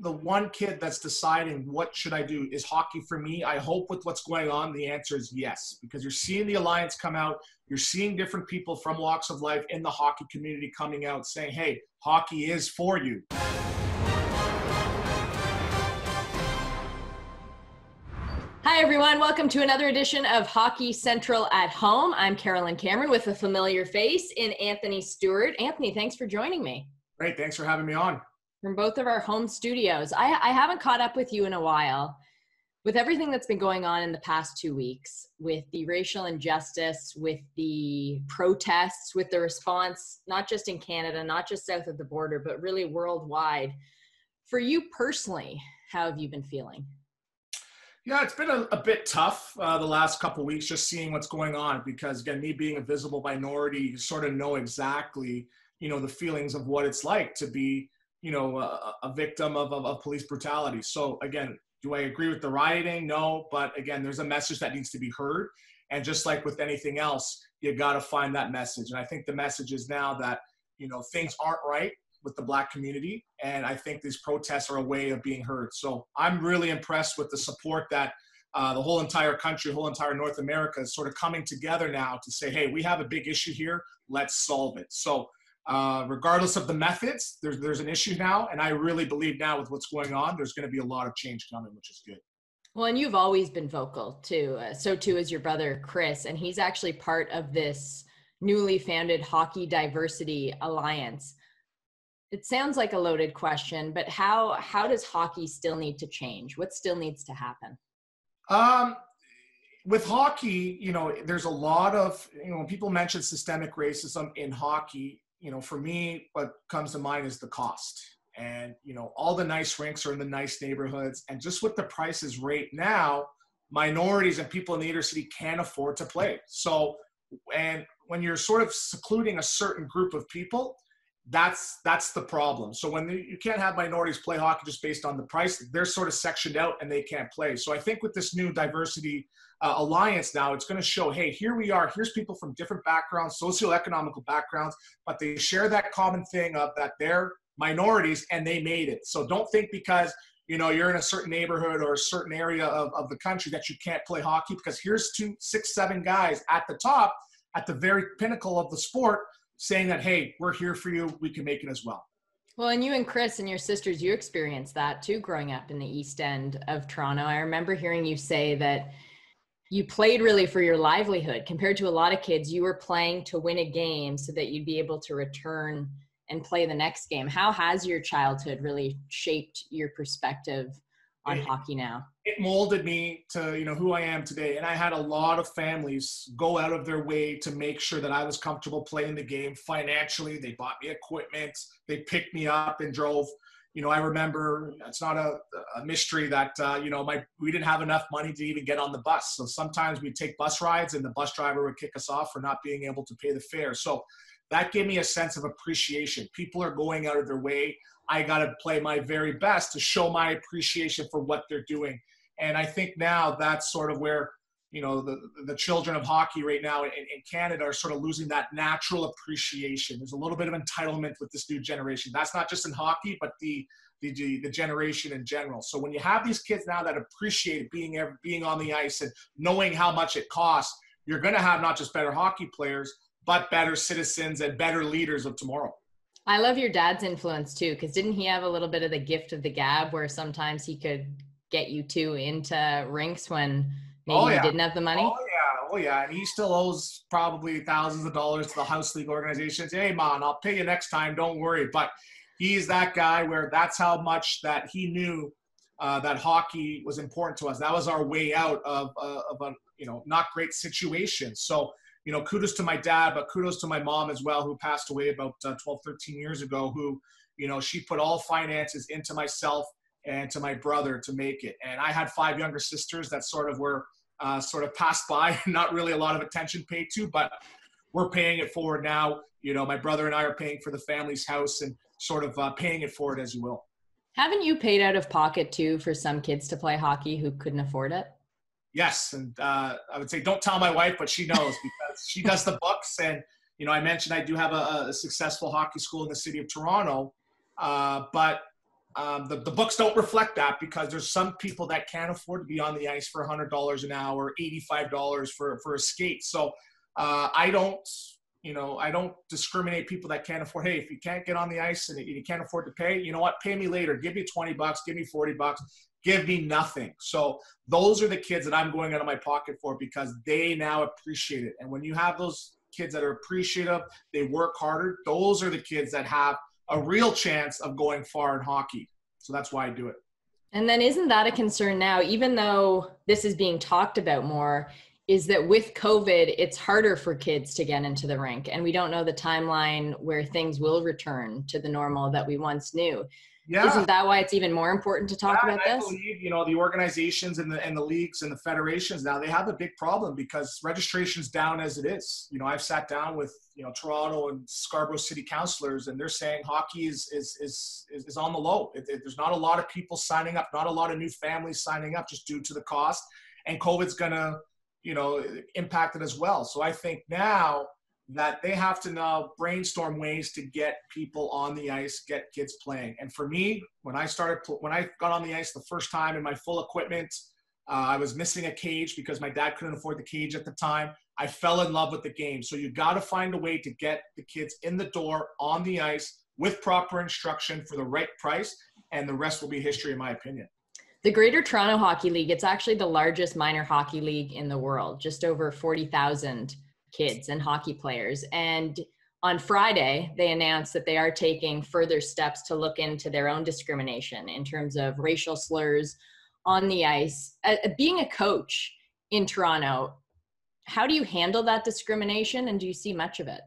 the one kid that's deciding what should I do, is hockey for me? I hope with what's going on, the answer is yes, because you're seeing the Alliance come out. You're seeing different people from walks of life in the hockey community coming out saying, hey, hockey is for you. Hi, everyone. Welcome to another edition of Hockey Central at Home. I'm Carolyn Cameron with a familiar face in Anthony Stewart. Anthony, thanks for joining me. Great. Thanks for having me on. From both of our home studios. I haven't caught up with you in a while. With everything that's been going on in the past 2 weeks, with the racial injustice, with the protests, with the response, not just in Canada, not just south of the border, but really worldwide. For you personally, how have you been feeling? Yeah, it's been a bit tough the last couple of weeks, just seeing what's going on, because again, me being a visible minority, you sort of know exactly, the feelings of what it's like to be, a victim of police brutality. So again, do I agree with the rioting? No, but again, there's a message that needs to be heard. And just like with anything else, you got to find that message. And I think the message is now that, things aren't right with the Black community. And I think these protests are a way of being heard. So I'm really impressed with the support that the whole entire country, whole entire North America is sort of coming together now to say, hey, we have a big issue here, let's solve it. So regardless of the methods, there's an issue now. And I really believe now with what's going on, there's going to be a lot of change coming, which is good. Well, and you've always been vocal too. So too is your brother, Chris, and he's actually part of this newly founded Hockey Diversity Alliance. It sounds like a loaded question, but how does hockey still need to change? What still needs to happen? With hockey, there's a lot of, when people mention systemic racism in hockey, for me, what comes to mind is the cost. And, all the nice rinks are in the nice neighborhoods. And just with the prices right now, minorities and people in the inner city can't afford to play. So, and when you're sort of secluding a certain group of people, that's the problem. So when you can't have minorities play hockey just based on the price, they're sort of sectioned out and they can't play. So I think with this new diversity alliance now, it's going to show, hey, here we are. Here's people from different backgrounds, socioeconomical backgrounds, but they share that common thing of that they're minorities and they made it. So don't think because you're in a certain neighborhood or a certain area of the country that you can't play hockey, because here's 2, 6, 7 guys at the top, at the very pinnacle of the sport, saying that, hey, we're here for you, we can make it as well. Well, and you and Chris and your sisters, you experienced that too growing up in the East End of Toronto. I remember hearing you say that you played really for your livelihood. Compared to a lot of kids, you were playing to win a game so that you'd be able to return and play the next game. How has your childhood really shaped your perspective on hockey now? It molded me to, who I am today. And I had a lot of families go out of their way to make sure that I was comfortable playing the game financially. They bought me equipment. They picked me up and drove. I remember, it's not a mystery that, we didn't have enough money to even get on the bus. So sometimes we'd take bus rides and the bus driver would kick us off for not being able to pay the fare. So that gave me a sense of appreciation. People are going out of their way. I got to play my very best to show my appreciation for what they're doing. And I think now that's sort of where, the children of hockey right now in Canada are sort of losing that natural appreciation. There's a little bit of entitlement with this new generation. That's not just in hockey, but the generation in general. So when you have these kids now that appreciate being on the ice and knowing how much it costs, you're going to have not just better hockey players, but better citizens and better leaders of tomorrow. I love your dad's influence too, because didn't he have a little bit of the gift of the gab where sometimes he could get you two into rinks when maybe you didn't have the money? Oh yeah. And he still owes probably thousands of dollars to the house league organizations. Hey man, I'll pay you next time, don't worry. But he's that guy where that's how much that he knew that hockey was important to us. That was our way out of a not great situation. So kudos to my dad, but kudos to my mom as well, who passed away about 12, 13 years ago, who, she put all finances into myself and to my brother to make it. And I had 5 younger sisters that sort of were passed by, not really a lot of attention paid to, but we're paying it forward now. My brother and I are paying for the family's house and sort of paying it forward, as you will. Haven't you paid out of pocket too for some kids to play hockey who couldn't afford it? Yes. And I would say, don't tell my wife, but she knows because she does the books. And, I mentioned I do have a successful hockey school in the city of Toronto. But The books don't reflect that, because there's some people that can't afford to be on the ice for $100 an hour, $85 for a skate. So I don't discriminate people that can't afford. Hey, if you can't get on the ice and you can't afford to pay, you know what? Pay me later. Give me $20, give me $40, give me nothing. So those are the kids that I'm going out of my pocket for, because they now appreciate it. And when you have those kids that are appreciative, they work harder. Those are the kids that have a real chance of going far in hockey. So that's why I do it. And then isn't that a concern now, even though this is being talked about more, is that with COVID, it's harder for kids to get into the rink, and we don't know the timeline where things will return to the normal that we once knew. Yeah. Isn't that why it's even more important to talk about this? I believe, the organizations and the leagues and the federations now, they have a big problem because registration's down as it is. I've sat down with, Toronto and Scarborough city councilors, and they're saying hockey is on the low. There's not a lot of people signing up, not a lot of new families signing up, just due to the cost, and COVID's gonna, impact it as well. So I think now that they have to now brainstorm ways to get people on the ice, get kids playing. And for me, when I got on the ice the first time in my full equipment, I was missing a cage because my dad couldn't afford the cage at the time. I fell in love with the game. So you got to find a way to get the kids in the door on the ice with proper instruction for the right price, and the rest will be history, in my opinion. The Greater Toronto Hockey League, it's actually the largest minor hockey league in the world, just over 40,000 kids and hockey players. And on Friday, they announced that they are taking further steps to look into their own discrimination in terms of racial slurs on the ice. Being a coach in Toronto, how do you handle that discrimination, and do you see much of it?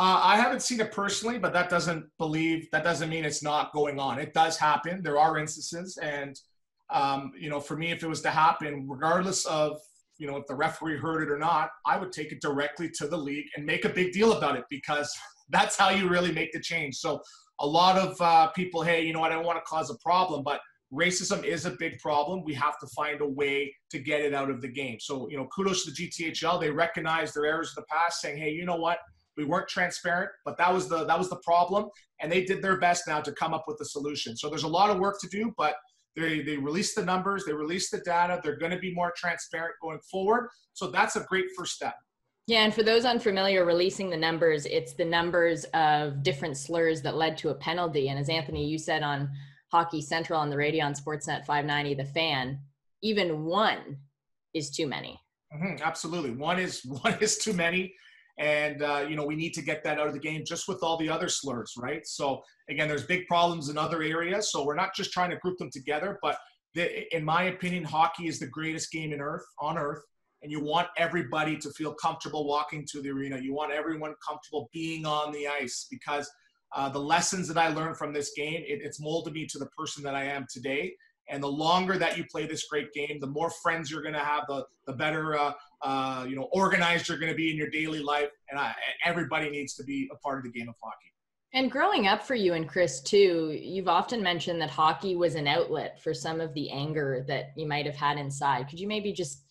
I haven't seen it personally, but that doesn't mean it's not going on. It does happen. There are instances. And, for me, if it was to happen, regardless of, if the referee heard it or not, I would take it directly to the league and make a big deal about it, because that's how you really make the change. So a lot of people, hey, I don't want to cause a problem, but racism is a big problem. We have to find a way to get it out of the game. So, kudos to the GTHL. They recognize their errors of the past, saying, hey, you know what? We weren't transparent, but that was the problem, and they did their best now to come up with a solution. So there's a lot of work to do, but they released the numbers, they released the data. They're going to be more transparent going forward. So that's a great first step. Yeah, and for those unfamiliar, releasing the numbers, it's the numbers of different slurs that led to a penalty. And as Anthony, you said on Hockey Central on the radio on Sportsnet 590, The Fan, even one is too many. Mm-hmm, absolutely. One is too many. And, we need to get that out of the game, just with all the other slurs, right? So, again, there's big problems in other areas. So we're not just trying to group them together. But in my opinion, hockey is the greatest game on earth. And you want everybody to feel comfortable walking to the arena. You want everyone comfortable being on the ice, because the lessons that I learned from this game, it's molded me to the person that I am today. And the longer that you play this great game, the more friends you're going to have, the better organized you're going to be in your daily life. And everybody needs to be a part of the game of hockey. And growing up for you and Chris too, you've often mentioned that hockey was an outlet for some of the anger that you might have had inside. Could you maybe just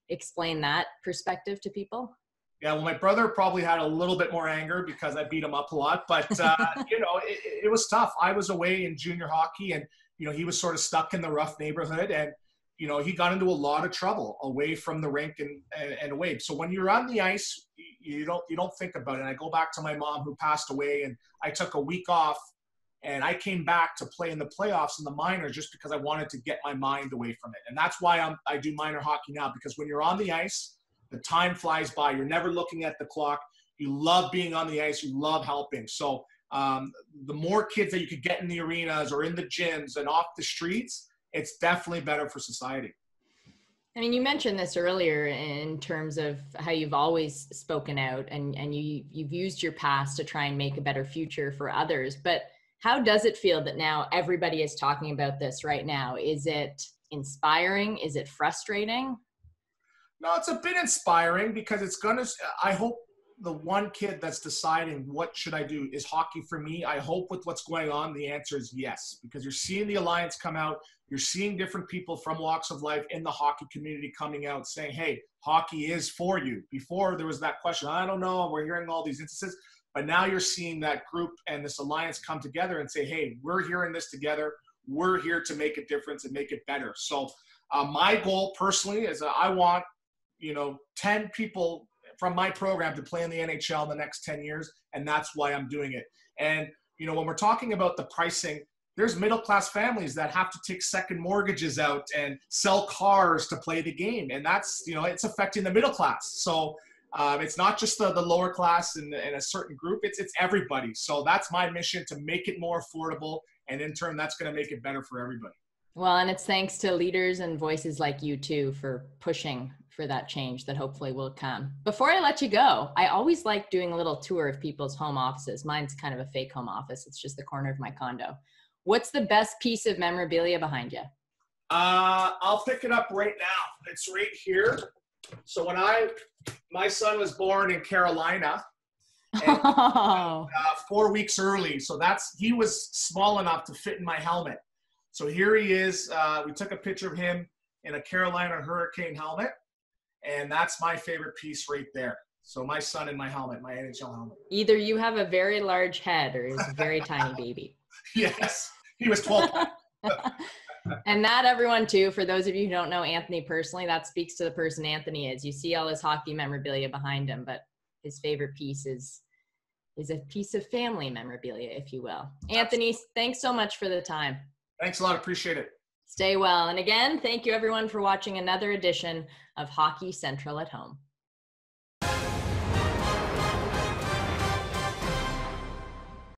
explain that perspective to people? Yeah, well, my brother probably had a little bit more anger because I beat him up a lot. But, it was tough. I was away in junior hockey, and he was sort of stuck in the rough neighborhood, and, he got into a lot of trouble away from the rink and away. So when you're on the ice, you don't think about it. And I go back to my mom, who passed away, and I took a week off, and I came back to play in the playoffs in the minors just because I wanted to get my mind away from it. And that's why I do minor hockey now, because when you're on the ice, the time flies by. You're never looking at the clock. You love being on the ice. You love helping. So the more kids that you could get in the arenas or in the gyms and off the streets, it's definitely better for society. I mean, you mentioned this earlier in terms of how you've always spoken out, and you've used your past to try and make a better future for others. But how does it feel that now everybody is talking about this right now? Is it inspiring? Is it frustrating? No, it's a bit inspiring, because I hope the one kid that's deciding what should I do, is hockey for me. I hope with what's going on, the answer is yes, because you're seeing the Alliance come out. You're seeing different people from walks of life in the hockey community coming out saying, hey, hockey is for you. Before there was that question, I don't know, we're hearing all these instances, But now you're seeing that group and this alliance come together and say, hey, we're here in this together. We're here to make a difference and make it better. So my goal personally is I want, 10 people from my program to play in the NHL in the next 10 years. And that's why I'm doing it. And, when we're talking about the pricing, there's middle-class families that have to take second mortgages out and sell cars to play the game. And that's, it's affecting the middle class. So it's not just the lower class and a certain group, it's everybody. So that's my mission, to make it more affordable. And in turn, that's going to make it better for everybody. Well, and it's thanks to leaders and voices like you too for pushing for that change that hopefully will come. Before I let you go, I always like doing a little tour of people's home offices. Mine's kind of a fake home office. It's just the corner of my condo. What's the best piece of memorabilia behind you? I'll pick it up right now. It's right here. So when my son was born in Carolina, and, 4 weeks early. So he was small enough to fit in my helmet. So here he is. We took a picture of him in a Carolina Hurricane helmet. And that's my favorite piece right there. So my son in my helmet, my NHL helmet. Either you have a very large head or he's a very tiny baby. Yes, he was 12. And that, everyone, too, for those of you who don't know Anthony personally, that speaks to the person Anthony is. You see all his hockey memorabilia behind him, but his favorite piece is a piece of family memorabilia, if you will. Anthony, thanks so much for the time. Thanks a lot. Appreciate it. Stay well. And again, thank you everyone for watching another edition of Hockey Central at Home.